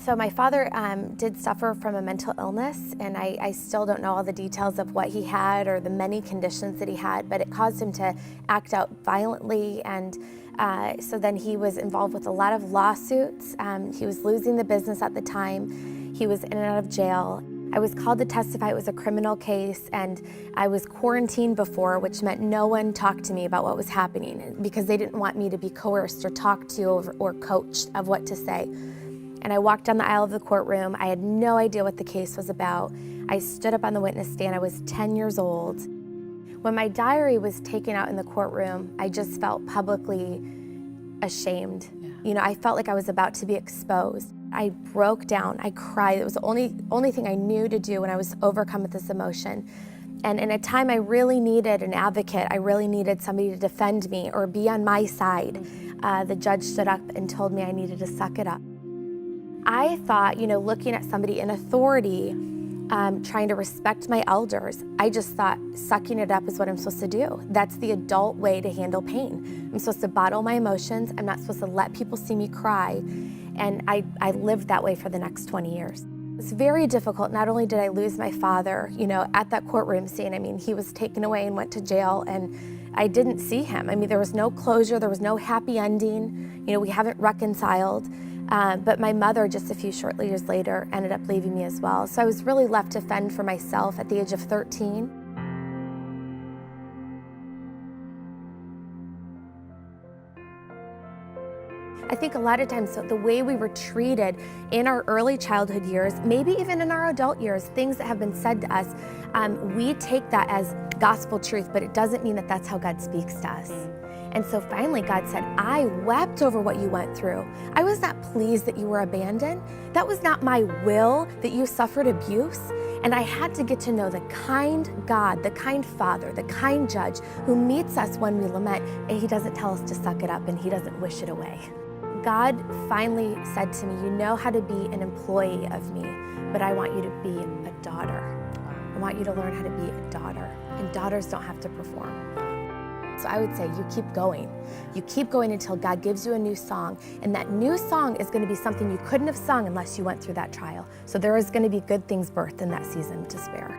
So my father did suffer from a mental illness, and I still don't know all the details of what he had or the many conditions that he had, but it caused him to act out violently, and so then he was involved with a lot of lawsuits. He was losing the business at the time. He was in and out of jail. I was called to testify. It was a criminal case, and I was quarantined before, which meant no one talked to me about what was happening because they didn't want me to be coerced or talked to or coached of what to say. And I walked down the aisle of the courtroom. I had no idea what the case was about. I stood up on the witness stand. I was 10 years old. When my diary was taken out in the courtroom, I just felt publicly ashamed. Yeah. You know, I felt like I was about to be exposed. I broke down. I cried. It was the only thing I knew to do when I was overcome with this emotion. And in a time I really needed an advocate, I really needed somebody to defend me or be on my side, the judge stood up and told me I needed to suck it up. I thought, you know, looking at somebody in authority, trying to respect my elders, I just thought sucking it up is what I'm supposed to do. That's the adult way to handle pain. I'm supposed to bottle my emotions. I'm not supposed to let people see me cry. And I lived that way for the next 20 years. It was very difficult. Not only did I lose my father, you know, at that courtroom scene, I mean, he was taken away and went to jail, and I didn't see him. I mean, there was no closure, there was no happy ending. You know, we haven't reconciled. But my mother, just a few short years later, ended up leaving me as well. So I was really left to fend for myself at the age of 13. I think a lot of times the way we were treated in our early childhood years, maybe even in our adult years, things that have been said to us, we take that as gospel truth, but it doesn't mean that that's how God speaks to us. And so finally God said, I wept over what you went through. I was not pleased that you were abandoned. That was not my will that you suffered abuse. And I had to get to know the kind God, the kind Father, the kind Judge who meets us when we lament, and He doesn't tell us to suck it up and He doesn't wish it away. God finally said to me, you know how to be an employee of me, but I want you to be a daughter. I want you to learn how to be a daughter. And daughters don't have to perform. So I would say you keep going. You keep going until God gives you a new song. And that new song is going to be something you couldn't have sung unless you went through that trial. So there is going to be good things birthed in that season to spare.